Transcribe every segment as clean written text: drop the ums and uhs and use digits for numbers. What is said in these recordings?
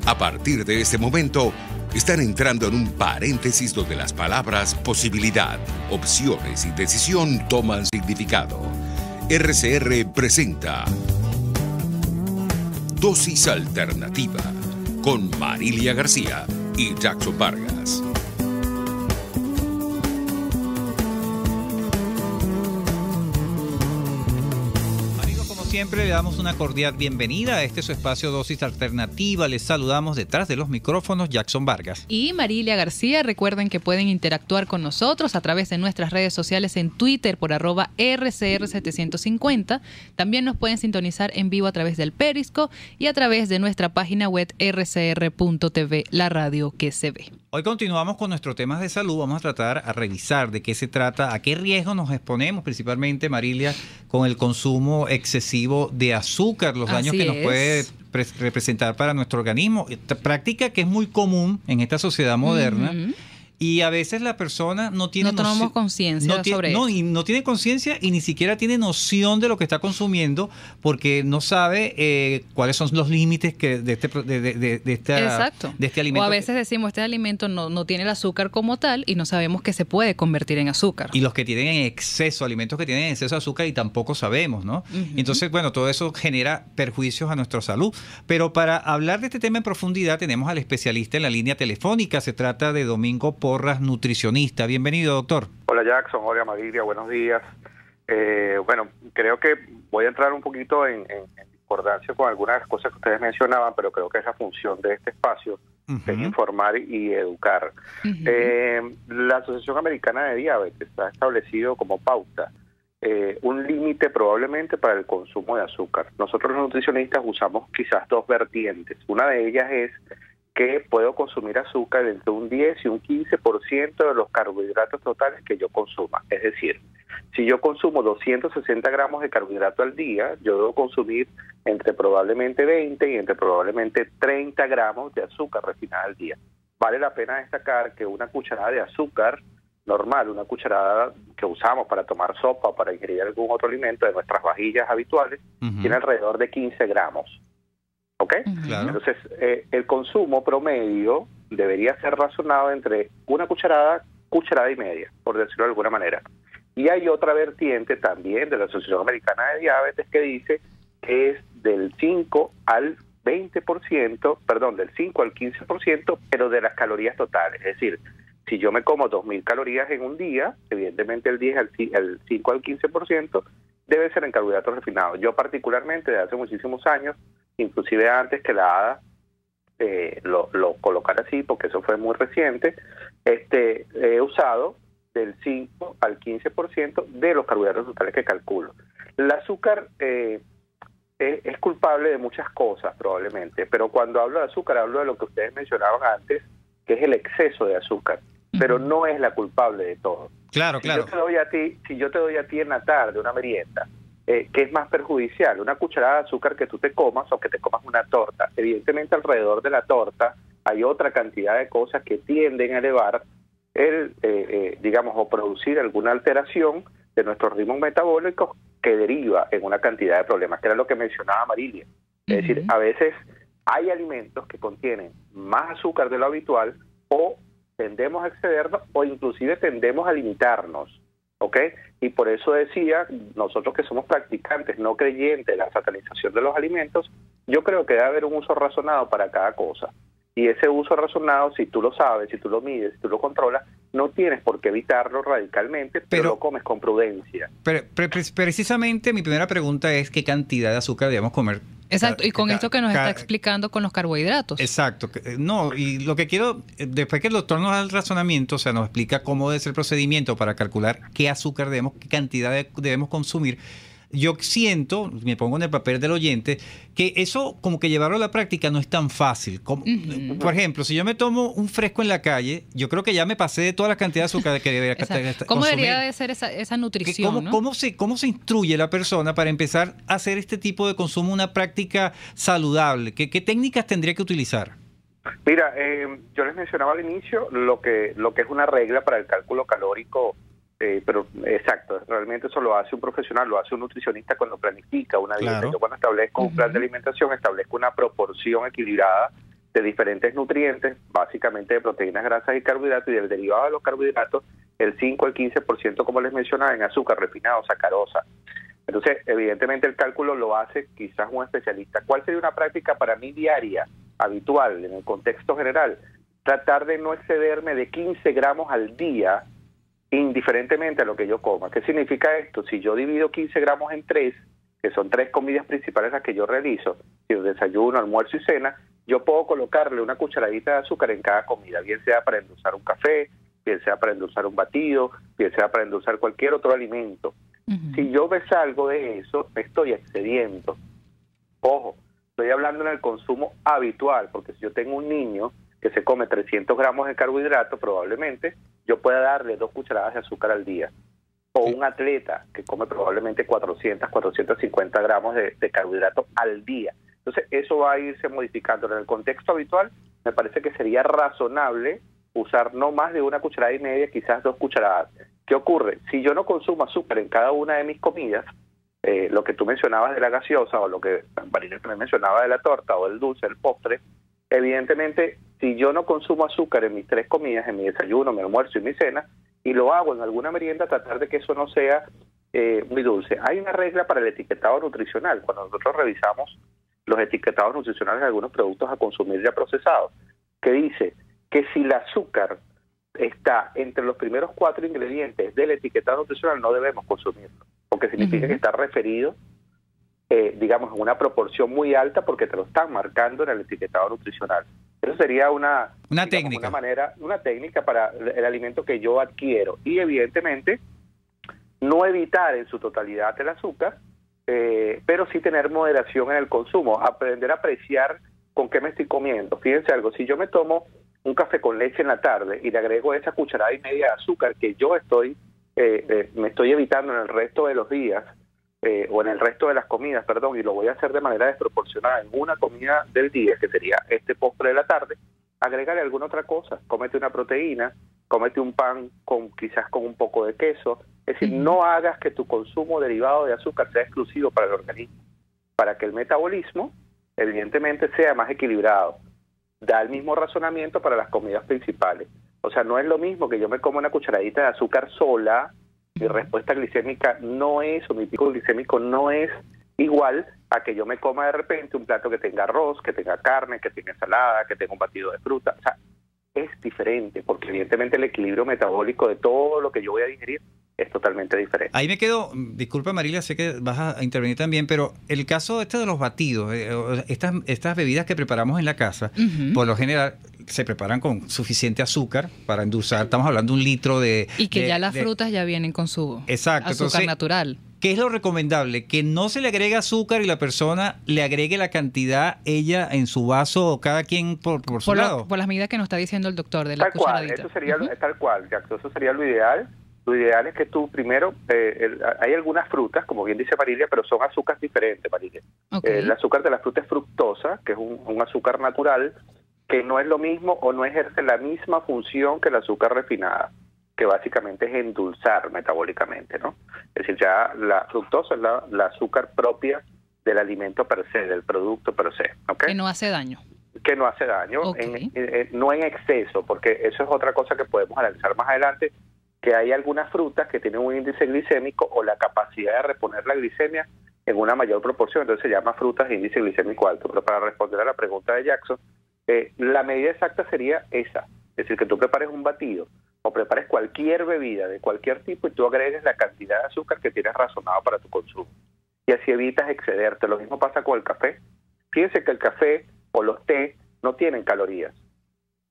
A partir de este momento, están entrando en un paréntesis donde las palabras posibilidad, opciones y decisión toman significado. RCR presenta Dosis Alternativa con Marilia García y Jackson Vargas. Siempre le damos una cordial bienvenida a este su espacio Dosis Alternativa. Les saludamos detrás de los micrófonos Jackson Vargas y Marilia García. Recuerden que pueden interactuar con nosotros a través de nuestras redes sociales en Twitter por @RCR750. También nos pueden sintonizar en vivo a través del Periscope y a través de nuestra página web rcr.tv, la radio que se ve. Hoy continuamos con nuestros temas de salud. Vamos a tratar a revisar de qué se trata, a qué riesgo nos exponemos, principalmente, Marilia, con el consumo excesivo de azúcar, los daños que nos puede representar para nuestro organismo. Esta práctica que es muy común en esta sociedad moderna. Y a veces la persona no tiene conciencia sobre eso. Y no tiene conciencia y ni siquiera tiene noción de lo que está consumiendo porque no sabe cuáles son los límites de este alimento. O a veces decimos, este alimento no tiene el azúcar como tal y no sabemos que se puede convertir en azúcar. Y los que tienen en exceso, alimentos que tienen en exceso de azúcar y tampoco sabemos, ¿no? Entonces, bueno, todo eso genera perjuicios a nuestra salud. Pero para hablar de este tema en profundidad tenemos al especialista en la línea telefónica. Se trata de Domingo Porras, nutricionista. Bienvenido, doctor. Hola, Jackson. Hola, Marilia. Buenos días. Bueno, creo que voy a entrar un poquito en discordancia con algunas de las cosas que ustedes mencionaban, pero creo que es la función de este espacio, que es informar y educar. La Asociación Americana de Diabetes ha establecido como pauta un límite probablemente para el consumo de azúcar. Nosotros los nutricionistas usamos quizás dos vertientes. Una de ellas es que puedo consumir azúcar entre un 10 y un 15% de los carbohidratos totales que yo consuma. Es decir, si yo consumo 260 gramos de carbohidrato al día, yo debo consumir entre probablemente 20 y entre probablemente 30 gramos de azúcar refinada al día. Vale la pena destacar que una cucharada de azúcar normal, una cucharada que usamos para tomar sopa o para ingerir algún otro alimento de nuestras vajillas habituales, tiene alrededor de 15 gramos. ¿Ok? Claro. Entonces, el consumo promedio debería ser razonado entre una cucharada y media, por decirlo de alguna manera. Y hay otra vertiente también de la Asociación Americana de Diabetes que dice que es del 5 al 20%, perdón, del 5 al 15%, pero de las calorías totales. Es decir, si yo me como 2.000 calorías en un día, evidentemente el 5 al 15% debe ser en carbohidratos refinados. Yo particularmente, desde hace muchísimos años, inclusive antes que la ADA lo colocara así, porque eso fue muy reciente, he usado del 5 al 15% de los carbohidratos totales que calculo. El azúcar es culpable de muchas cosas probablemente, pero cuando hablo de azúcar hablo de lo que ustedes mencionaban antes, que es el exceso de azúcar, pero no es la culpable de todo. Claro. Si yo te doy a ti en la tarde una merienda, ¿qué es más perjudicial? Una cucharada de azúcar que tú te comas o que te comas una torta. Evidentemente alrededor de la torta hay otra cantidad de cosas que tienden a elevar o producir alguna alteración de nuestros ritmos metabólicos que deriva en una cantidad de problemas, que era lo que mencionaba Marilia. Es decir, a veces hay alimentos que contienen más azúcar de lo habitual o tendemos a excedernos o inclusive tendemos a limitarnos. ¿Ok? Y por eso decía, nosotros que somos practicantes, no creyentes de la satanización de los alimentos, yo creo que debe haber un uso razonado para cada cosa. Y ese uso razonado, si tú lo sabes, si tú lo mides, si tú lo controlas, no tienes por qué evitarlo radicalmente, pero lo comes con prudencia. Precisamente mi primera pregunta es ¿qué cantidad de azúcar debemos comer? Exacto, y con esto que nos está explicando con los carbohidratos. Exacto. No, y lo que quiero, después que el doctor nos da el razonamiento, o sea, nos explica cómo debe ser el procedimiento para calcular qué azúcar qué cantidad debemos consumir, yo siento, me pongo en el papel del oyente, que eso como que llevarlo a la práctica no es tan fácil. Por ejemplo, si yo me tomo un fresco en la calle, yo creo que ya me pasé de toda la cantidad de azúcar que debería consumir. ¿Cómo debería de ser esa nutrición? ¿Cómo se instruye la persona para empezar a hacer este tipo de consumo una práctica saludable? ¿Qué técnicas tendría que utilizar? Mira, yo les mencionaba al inicio lo que es una regla para el cálculo calórico, pero exacto, realmente eso lo hace un profesional, lo hace un nutricionista cuando planifica una dieta. Claro. Yo cuando establezco un plan de alimentación, establezco una proporción equilibrada de diferentes nutrientes, básicamente de proteínas, grasas y carbohidratos, y del derivado de los carbohidratos, el 5 al 15%, como les mencionaba, en azúcar refinado, sacarosa. Entonces, evidentemente el cálculo lo hace quizás un especialista. ¿Cuál sería una práctica para mí diaria, habitual, en el contexto general? Tratar de no excederme de 15 gramos al día, indiferentemente a lo que yo coma. ¿Qué significa esto? Si yo divido 15 gramos en 3, que son 3 comidas principales las que yo realizo, si desayuno, almuerzo y cena, yo puedo colocarle una cucharadita de azúcar en cada comida, bien sea para endulzar un café, bien sea para endulzar un batido, bien sea para endulzar cualquier otro alimento. Si yo me salgo de eso, me estoy excediendo. Ojo, estoy hablando en el consumo habitual, porque si yo tengo un niño que se come 300 gramos de carbohidratos, probablemente yo pueda darle 2 cucharadas de azúcar al día. O un atleta que come probablemente 400, 450 gramos de carbohidratos al día. Entonces, eso va a irse modificando. En el contexto habitual, me parece que sería razonable usar no más de 1,5 cucharadas, quizás 2 cucharadas. ¿Qué ocurre? Si yo no consumo azúcar en cada una de mis comidas, lo que tú mencionabas de la gaseosa, o lo que María me mencionaba de la torta o del dulce, el postre, evidentemente, si yo no consumo azúcar en mis 3 comidas, en mi desayuno, mi almuerzo y mi cena, y lo hago en alguna merienda, tratar de que eso no sea muy dulce. Hay una regla para el etiquetado nutricional. Cuando nosotros revisamos los etiquetados nutricionales de algunos productos a consumir ya procesados, que dice que si el azúcar está entre los primeros 4 ingredientes del etiquetado nutricional, no debemos consumirlo, porque significa que está referido, digamos, en una proporción muy alta, porque te lo están marcando en el etiquetado nutricional. Eso sería una técnica, una técnica para el alimento que yo adquiero. Y evidentemente, no evitar en su totalidad el azúcar, pero sí tener moderación en el consumo, aprender a apreciar con qué me estoy comiendo. Fíjense algo, si yo me tomo un café con leche en la tarde y le agrego esa 1,5 cucharadas de azúcar que yo me estoy evitando en el resto de los días, o en el resto de las comidas, perdón, y lo voy a hacer de manera desproporcionada en una comida del día, que sería este postre de la tarde, agrégale alguna otra cosa, cómete una proteína, cómete un pan quizás con un poco de queso, es decir, no hagas que tu consumo derivado de azúcar sea exclusivo para el organismo, para que el metabolismo evidentemente sea más equilibrado. Da el mismo razonamiento para las comidas principales. O sea, no es lo mismo que yo me como una cucharadita de azúcar sola, mi respuesta glicémica no es, o mi pico glicémico no es igual a que yo me coma de repente un plato que tenga arroz, que tenga carne, que tenga ensalada, que tenga un batido de fruta. O sea, es diferente, porque evidentemente el equilibrio metabólico de todo lo que yo voy a digerir es totalmente diferente. Ahí me quedo, disculpa Marilia, sé que vas a intervenir también, pero el caso de los batidos, estas bebidas que preparamos en la casa, por lo general se preparan con suficiente azúcar para endulzar, estamos hablando de 1 litro de... Y que ya las frutas ya vienen con su azúcar entonces, natural. ¿Qué es lo recomendable? Que no se le agregue azúcar y la persona le agregue la cantidad ella en su vaso, cada quien por su lado. Por las medidas que nos está diciendo el doctor de la cucharadita. Eso sería tal cual, Jackson, eso sería lo ideal. Lo ideal es que tú primero, hay algunas frutas, como bien dice Marilia, pero son azúcares diferentes, Marilia. Okay. El azúcar de la fruta es fructosa, que es un azúcar natural, que no es lo mismo o no ejerce la misma función que el azúcar refinada, que básicamente es endulzar metabólicamente, ¿no? Es decir, ya la fructosa es la azúcar propia del alimento per se, del producto per se, ¿ok? Que no hace daño. Que no hace daño, Okay. No en exceso, porque eso es otra cosa que podemos analizar más adelante, que hay algunas frutas que tienen un índice glicémico o la capacidad de reponer la glicemia en una mayor proporción, entonces se llama frutas de índice glicémico alto. Pero para responder a la pregunta de Jackson, la medida exacta sería esa, es decir, que tú prepares un batido o prepares cualquier bebida de cualquier tipo y tú agregues la cantidad de azúcar que tienes razonado para tu consumo. Y así evitas excederte. Lo mismo pasa con el café. Fíjense que el café o los té no tienen calorías.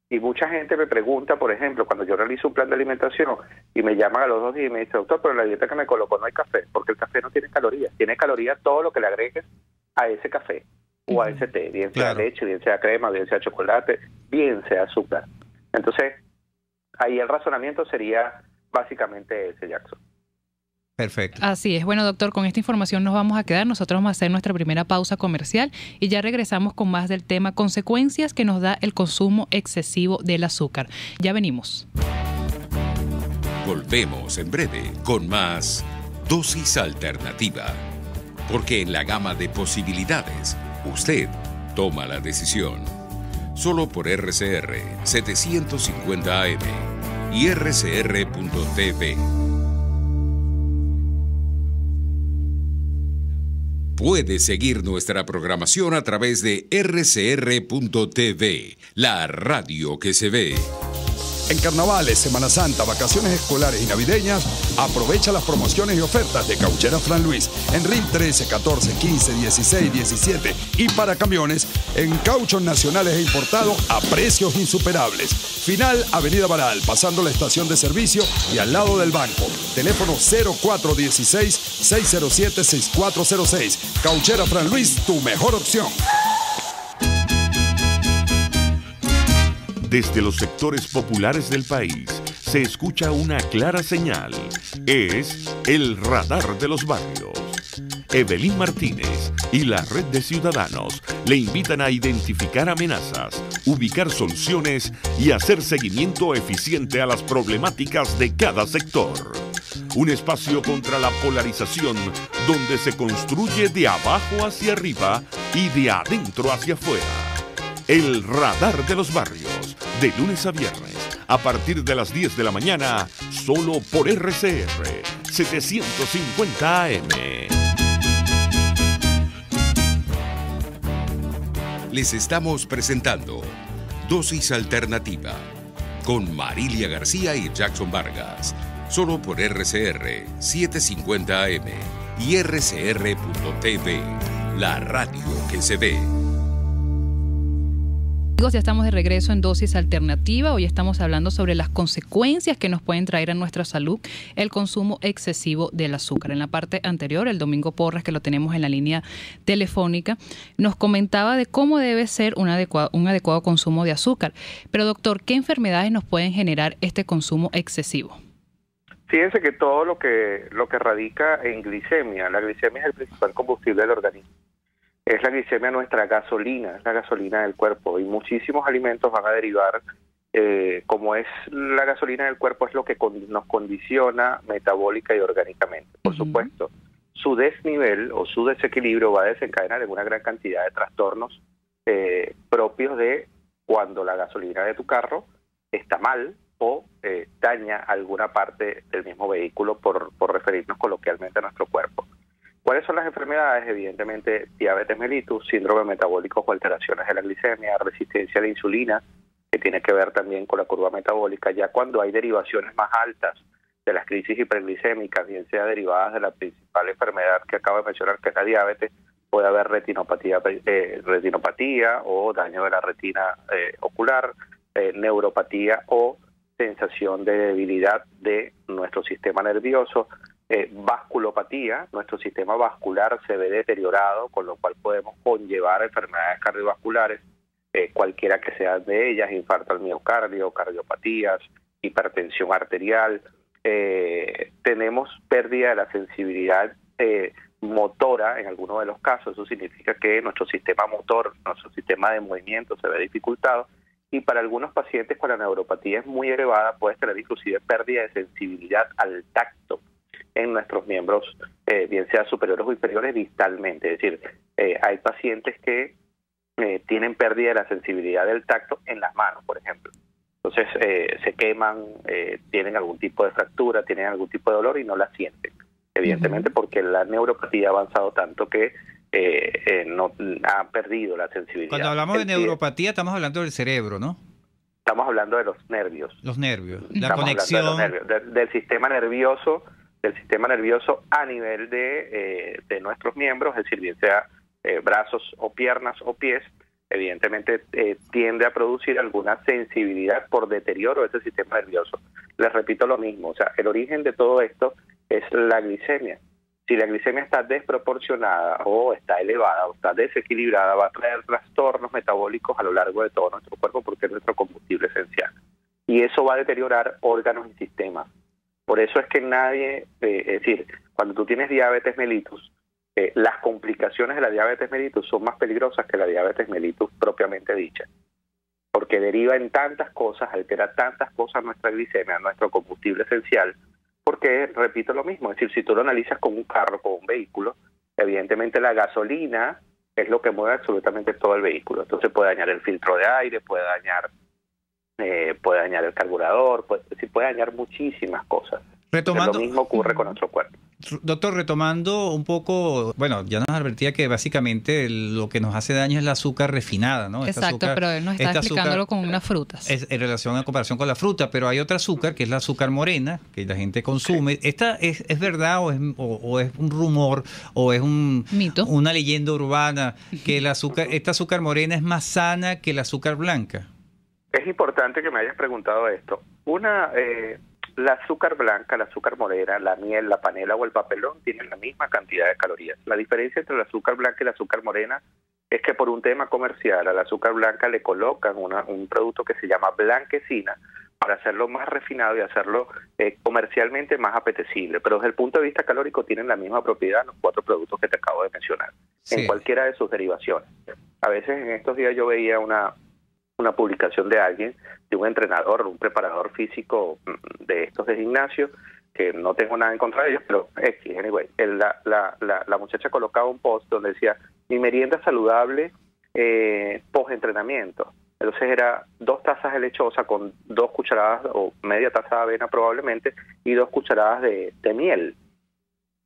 Y mucha gente me pregunta, por ejemplo, cuando yo realizo un plan de alimentación y me llaman a los 2 días y me dicen, doctor, pero en la dieta que me colocó no hay café, porque el café no tiene calorías. Tiene calorías todo lo que le agregues a ese café o a ese té, bien sea leche, bien sea crema, bien sea chocolate, bien sea azúcar. Entonces, ahí el razonamiento sería básicamente ese, Jackson. Perfecto. Así es. Bueno, doctor, con esta información nos vamos a quedar. Nosotros vamos a hacer nuestra primera pausa comercial y ya regresamos con más del tema consecuencias que nos da el consumo excesivo del azúcar. Ya venimos. Volvemos en breve con más Dosis Alternativa. Porque en la gama de posibilidades, usted toma la decisión. solo por RCR 750 AM y rcr.tv. Puedes seguir nuestra programación a través de rcr.tv, la radio que se ve. En carnavales, Semana Santa, vacaciones escolares y navideñas, aprovecha las promociones y ofertas de Cauchera Fran Luis en RIN 13, 14, 15, 16, 17 y para camiones en cauchos nacionales e importados a precios insuperables. Final Avenida Baral, pasando la estación de servicio y al lado del banco. Teléfono 0416-607-6406. Cauchera Fran Luis, tu mejor opción. Desde los sectores populares del país se escucha una clara señal. Es el radar de los barrios. Evelyn Martínez y la red de ciudadanos le invitan a identificar amenazas, ubicar soluciones y hacer seguimiento eficiente a las problemáticas de cada sector. Un espacio contra la polarización donde se construye de abajo hacia arriba y de adentro hacia afuera. El radar de los barrios, de lunes a viernes, a partir de las 10 de la mañana, solo por RCR 750 AM. Les estamos presentando Dosis Alternativa con Marilia García y Jackson Vargas, solo por RCR 750 AM y rcr.tv, la radio que se ve. Ya estamos de regreso en Dosis Alternativa. Hoy estamos hablando sobre las consecuencias que nos pueden traer a nuestra salud el consumo excesivo del azúcar. En la parte anterior, el Domingo Porras, que lo tenemos en la línea telefónica, nos comentaba de cómo debe ser un adecuado consumo de azúcar. Pero doctor, ¿qué enfermedades nos pueden generar este consumo excesivo? Fíjense que todo lo que radica en glicemia, la glicemia es el principal combustible del organismo. Es la glicemia nuestra gasolina, es la gasolina del cuerpo, y muchísimos alimentos van a derivar, como es la gasolina del cuerpo, es lo que nos condiciona metabólica y orgánicamente. Por supuesto, su desnivel o su desequilibrio va a desencadenar en una gran cantidad de trastornos propios de cuando la gasolina de tu carro está mal o daña alguna parte del mismo vehículo, por referirnos coloquialmente a nuestro cuerpo. ¿Cuáles son las enfermedades? Evidentemente, diabetes mellitus, síndrome metabólico o alteraciones de la glicemia, resistencia a la insulina, que tiene que ver también con la curva metabólica. Ya cuando hay derivaciones más altas de las crisis hiperglicémicas, bien sea derivadas de la principal enfermedad que acabo de mencionar, que es la diabetes, puede haber retinopatía o daño de la retina ocular, neuropatía o sensación de debilidad de nuestro sistema nervioso, vasculopatía, nuestro sistema vascular se ve deteriorado, con lo cual podemos conllevar enfermedades cardiovasculares, cualquiera que sean de ellas, infarto al miocardio, cardiopatías, hipertensión arterial. Tenemos pérdida de la sensibilidad motora en algunos de los casos. Eso significa que nuestro sistema motor, nuestro sistema de movimiento se ve dificultado, y para algunos pacientes con la neuropatía es muy elevada, puede tener inclusive pérdida de sensibilidad al tacto en nuestros miembros, bien sea superiores o inferiores, distalmente. Es decir, hay pacientes que tienen pérdida de la sensibilidad del tacto en las manos, por ejemplo. Entonces se queman, tienen algún tipo de fractura, tienen algún tipo de dolor y no la sienten, evidentemente porque la neuropatía ha avanzado tanto que no ha perdido la sensibilidad. Cuando hablamos de neuropatía estamos hablando del cerebro, ¿no? Estamos hablando de los nervios. Los nervios, la estamos conexión. Hablando de los nervios, del sistema nervioso a nivel de nuestros miembros, es decir, bien sea brazos o piernas o pies. Evidentemente tiende a producir alguna sensibilidad por deterioro de ese sistema nervioso. Les repito lo mismo, o sea, el origen de todo esto es la glicemia. Si la glicemia está desproporcionada o está elevada o está desequilibrada, va a traer trastornos metabólicos a lo largo de todo nuestro cuerpo porque es nuestro combustible esencial. Y eso va a deteriorar órganos y sistemas. Por eso es que nadie, es decir, cuando tú tienes diabetes mellitus, las complicaciones de la diabetes mellitus son más peligrosas que la diabetes mellitus propiamente dicha, porque deriva en tantas cosas, altera tantas cosas nuestra glicemia, nuestro combustible esencial, porque, repito lo mismo, es decir, si tú lo analizas con un carro, con un vehículo, evidentemente la gasolina es lo que mueve absolutamente todo el vehículo. Entonces puede dañar el filtro de aire, puede dañar el carburador, puede dañar muchísimas cosas. Retomando, lo mismo ocurre con nuestro cuerpo. Doctor, retomando un poco, bueno, ya nos advertía que básicamente lo que nos hace daño es el azúcar refinada, ¿no? Exacto, pero él nos está explicándolo con unas frutas. Es en relación a comparación con la fruta, pero hay otra azúcar que es la azúcar morena que la gente consume. Sí. ¿Esta es verdad o es un rumor o es un mito, una leyenda urbana que esta azúcar morena es más sana que el azúcar blanca? Es importante que me hayas preguntado esto. La azúcar blanca, la azúcar morena, la miel, la panela o el papelón tienen la misma cantidad de calorías. La diferencia entre la azúcar blanca y la azúcar morena es que por un tema comercial a la azúcar blanca le colocan un producto que se llama blanquecina para hacerlo más refinado y hacerlo comercialmente más apetecible. Pero desde el punto de vista calórico tienen la misma propiedad los 4 productos que te acabo de mencionar, sí, en cualquiera de sus derivaciones. A veces en estos días yo veía una publicación de alguien, de un entrenador, un preparador físico de estos de gimnasio, que no tengo nada en contra de ellos, pero anyway, la muchacha colocaba un post donde decía, mi merienda saludable post-entrenamiento. Entonces era 2 tazas de lechosa con 2 cucharadas o media taza de avena probablemente y 2 cucharadas de miel.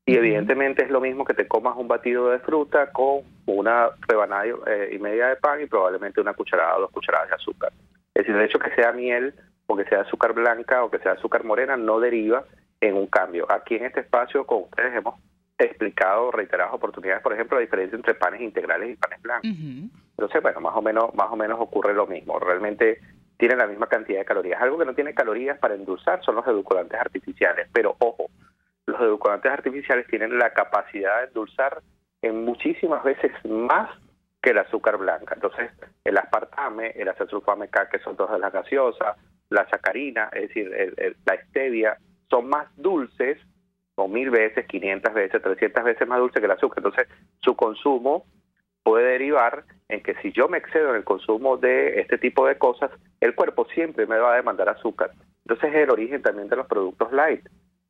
Y evidentemente es lo mismo que te comas un batido de fruta con una rebanada y media de pan y probablemente 1 cucharada o 2 cucharadas de azúcar. Es decir, el hecho que sea miel o que sea azúcar blanca o que sea azúcar morena no deriva en un cambio. Aquí en este espacio con ustedes hemos explicado reiteradas oportunidades, por ejemplo, la diferencia entre panes integrales y panes blancos. Entonces, bueno, más o menos ocurre lo mismo. Realmente tienen la misma cantidad de calorías. Algo que no tiene calorías para endulzar son los edulcorantes artificiales, pero ojo, los edulcorantes artificiales tienen la capacidad de endulzar en muchísimas veces más que el azúcar blanca. Entonces, el aspartame, el acesulfame K, que son 2 de las gaseosas, la sacarina, es decir, la stevia, son más dulces, o 1000 veces, 500 veces, 300 veces más dulces que el azúcar. Entonces, su consumo puede derivar en que si yo me excedo en el consumo de este tipo de cosas, el cuerpo siempre me va a demandar azúcar. Entonces, es el origen también de los productos light.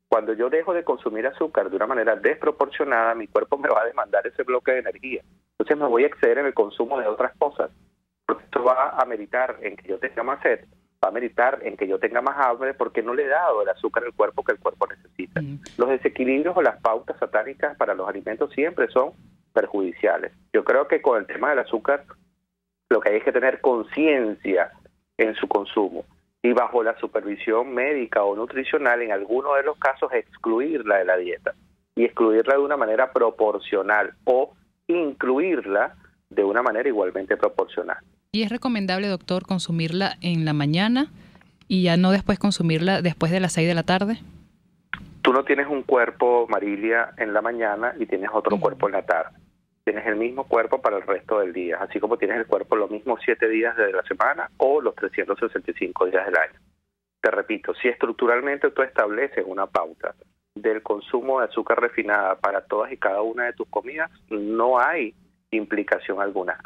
Cuando yo dejo de consumir azúcar de una manera desproporcionada, mi cuerpo me va a demandar ese bloque de energía. Entonces me voy a exceder en el consumo de otras cosas. Porque esto va a meritar en que yo tenga más sed, va a meritar en que yo tenga más hambre porque no le he dado el azúcar al cuerpo que el cuerpo necesita. Los desequilibrios o las pautas satánicas para los alimentos siempre son perjudiciales. Yo creo que con el tema del azúcar lo que hay es que tener conciencia en su consumo. Y bajo la supervisión médica o nutricional, en algunos de los casos, excluirla de la dieta. Y excluirla de una manera proporcional o incluirla de una manera igualmente proporcional. ¿Y es recomendable, doctor, consumirla en la mañana y ya no después consumirla después de las 6 de la tarde? Tú no tienes un cuerpo, Marilia, en la mañana y tienes otro cuerpo en la tarde. Tienes el mismo cuerpo para el resto del día, así como tienes el cuerpo los mismos 7 días de la semana o los 365 días del año. Te repito, si estructuralmente tú estableces una pauta del consumo de azúcar refinada para todas y cada una de tus comidas, no hay implicación alguna.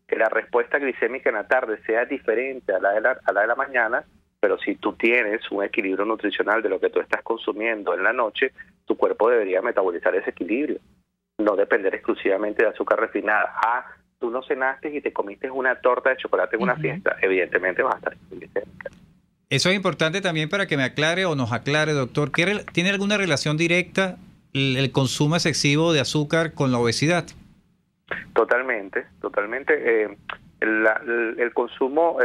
Que la respuesta glicémica en la tarde sea diferente a la de la mañana, pero si tú tienes un equilibrio nutricional de lo que tú estás consumiendo en la noche, tu cuerpo debería metabolizar ese equilibrio. No depender exclusivamente de azúcar refinada. Tú no cenaste y te comiste una torta de chocolate en una fiesta, evidentemente vas a estar glicémica. Eso es importante también para que me aclare o nos aclare, doctor. ¿Tiene alguna relación directa el consumo excesivo de azúcar con la obesidad? Totalmente. El consumo,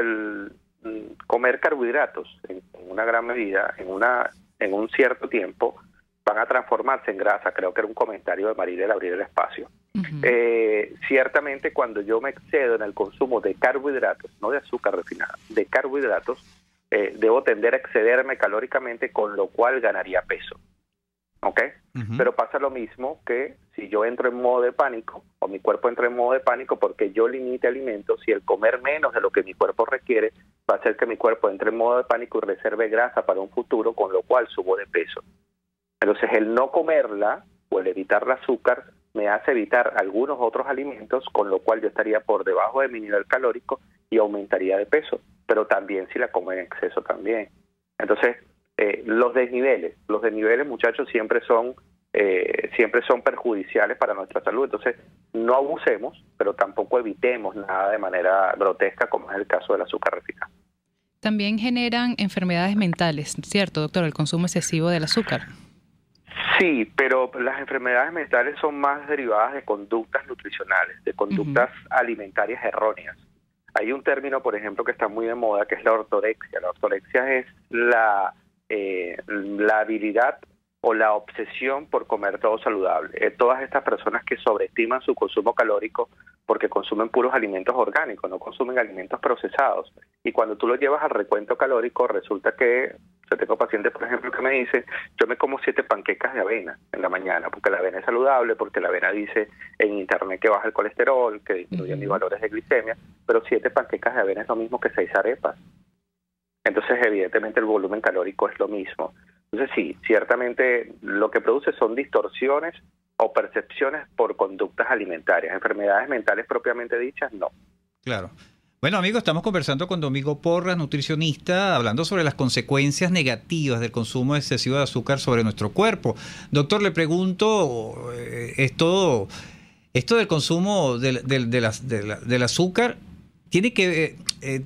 comer carbohidratos en una gran medida, en un cierto tiempo, van a transformarse en grasa. Creo que era un comentario de Marilia al abrir el espacio. Ciertamente cuando yo me excedo en el consumo de carbohidratos, no de azúcar refinada, de carbohidratos, debo tender a excederme calóricamente, con lo cual ganaría peso. ¿Ok? Pero pasa lo mismo que si yo entro en modo de pánico, o mi cuerpo entra en modo de pánico porque yo limite alimentos, y el comer menos de lo que mi cuerpo requiere va a hacer que mi cuerpo entre en modo de pánico y reserve grasa para un futuro, con lo cual subo de peso. Entonces el no comerla o el evitar el azúcar me hace evitar algunos otros alimentos, con lo cual yo estaría por debajo de mi nivel calórico y aumentaría de peso, pero también si la como en exceso también. Entonces los desniveles, muchachos, siempre son siempre son perjudiciales para nuestra salud. Entonces, no abusemos, pero tampoco evitemos nada de manera grotesca, como es el caso del azúcar refinado. También generan enfermedades mentales, ¿cierto, doctor? El consumo excesivo del azúcar. Sí, pero las enfermedades mentales son más derivadas de conductas nutricionales, de conductas alimentarias erróneas. Hay un término, por ejemplo, que está muy de moda, que es la ortorexia. La ortorexia es la habilidad o la obsesión por comer todo saludable. Todas estas personas que sobreestiman su consumo calórico porque consumen puros alimentos orgánicos, no consumen alimentos procesados. Y cuando tú lo llevas al recuento calórico, resulta que, yo tengo pacientes, por ejemplo, que me dicen, yo me como 7 panquecas de avena en la mañana, porque la avena es saludable, porque la avena dice en internet que baja el colesterol, que disminuye mis valores de glicemia, pero 7 panquecas de avena es lo mismo que 6 arepas. Entonces, evidentemente, el volumen calórico es lo mismo. Entonces, sí, ciertamente lo que produce son distorsiones o percepciones por conductas alimentarias. Enfermedades mentales propiamente dichas, no. Claro. Bueno, amigos, estamos conversando con Domingo Porras, nutricionista, hablando sobre las consecuencias negativas del consumo excesivo de azúcar sobre nuestro cuerpo. Doctor, le pregunto, esto del consumo del azúcar, tiene que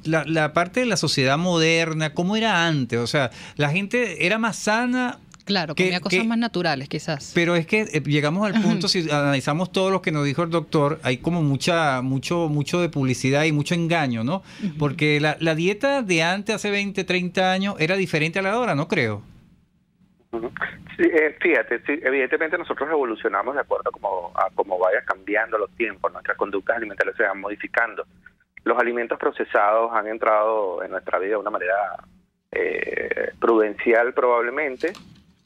la parte de la sociedad moderna, ¿cómo era antes? O sea, la gente era más sana. Claro, comía cosas más naturales, quizás. Pero es que llegamos al punto, si analizamos todo lo que nos dijo el doctor, hay como mucho de publicidad y mucho engaño, ¿no? Porque la dieta de antes, hace 20, 30 años, era diferente a la de ahora, ¿no creo? Sí, fíjate, sí, evidentemente nosotros evolucionamos de acuerdo a cómo vaya cambiando los tiempos, nuestras conductas alimentarias se van modificando. Los alimentos procesados han entrado en nuestra vida de una manera prudencial probablemente,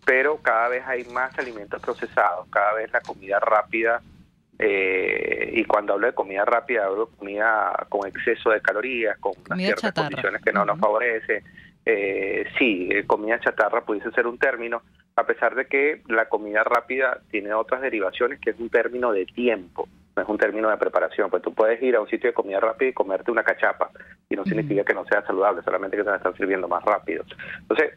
pero cada vez hay más alimentos procesados, cada vez la comida rápida, y cuando hablo de comida rápida, hablo de comida con exceso de calorías, con unas ciertas condiciones que no nos favorecen. Sí, comida chatarra pudiese ser un término, a pesar de que la comida rápida tiene otras derivaciones, que es un término de tiempo, no es un término de preparación. Pues tú puedes ir a un sitio de comida rápida y comerte una cachapa, y no significa que no sea saludable, solamente que te la están sirviendo más rápido. Entonces,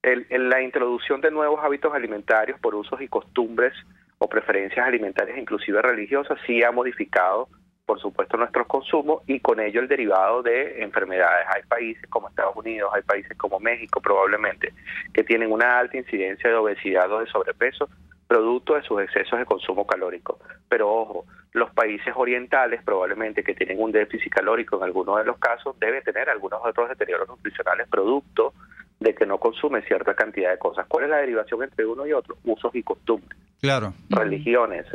la introducción de nuevos hábitos alimentarios por usos y costumbres o preferencias alimentarias, inclusive religiosas, sí ha modificado, por supuesto, nuestros consumos y con ello el derivado de enfermedades. Hay países como Estados Unidos, hay países como México probablemente, que tienen una alta incidencia de obesidad o de sobrepeso, producto de sus excesos de consumo calórico. Pero ojo, los países orientales probablemente que tienen un déficit calórico en algunos de los casos, deben tener algunos otros deterioros nutricionales producto de que no consumen cierta cantidad de cosas. ¿Cuál es la derivación entre uno y otro? Usos y costumbres. Claro. Religiones,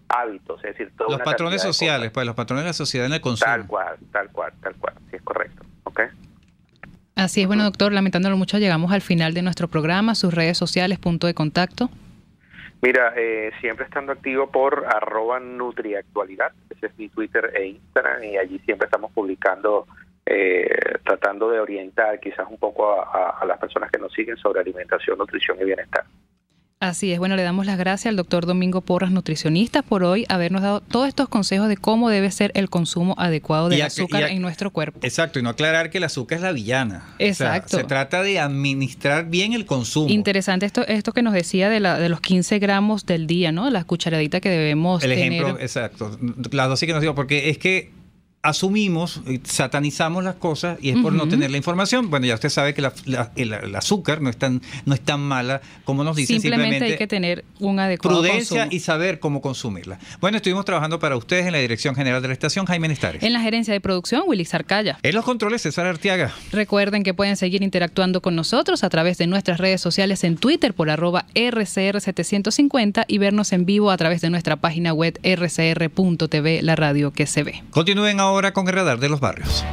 hábitos, es decir, toda los patrones sociales, pues los patrones de la sociedad en el consumo. Tal cual, sí, es correcto. ¿Ok? Así es, bueno, doctor, lamentándolo mucho, llegamos al final de nuestro programa. Sus redes sociales, punto de contacto. Mira, siempre estando activo por @nutriactualidad, ese es mi Twitter e Instagram, y allí siempre estamos publicando, tratando de orientar quizás un poco a las personas que nos siguen sobre alimentación, nutrición y bienestar. Así es, bueno, le damos las gracias al doctor Domingo Porras, nutricionista, por hoy habernos dado todos estos consejos de cómo debe ser el consumo adecuado del azúcar en nuestro cuerpo. Exacto, y no aclarar que el azúcar es la villana. Exacto. O sea, se trata de administrar bien el consumo. Interesante esto que nos decía de los 15 gramos del día, ¿no? La cucharadita que debemos tener. El ejemplo, exacto. La dosis que nos dio, porque es que asumimos, satanizamos las cosas y es por no tener la información. Bueno, ya usted sabe que el azúcar no es tan mala como nos dicen. Simplemente hay que tener un adecuado prudencia consumo y saber cómo consumirla. Bueno, estuvimos trabajando para ustedes en la Dirección General de la Estación, Jaime Nestares. En la Gerencia de Producción, Willy Sarcaya. En los controles, César Arteaga. Recuerden que pueden seguir interactuando con nosotros a través de nuestras redes sociales en Twitter por @RCR750 y vernos en vivo a través de nuestra página web rcr.tv, la radio que se ve. Continúen ahora con el Radar de los Barrios.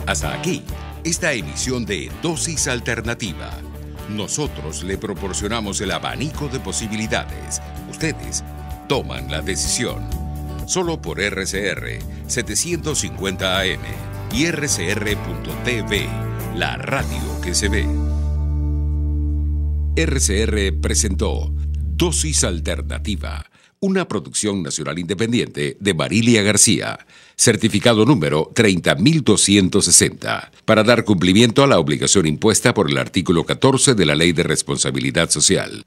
Hasta aquí, esta emisión de Dosis Alternativa. Nosotros le proporcionamos el abanico de posibilidades. Ustedes toman la decisión. Solo por RCR 750 AM y RCR.tv, la radio que se ve. RCR presentó Dosis Alternativa, una producción nacional independiente de Marilia García, certificado número 30.260, para dar cumplimiento a la obligación impuesta por el artículo 14 de la Ley de Responsabilidad Social.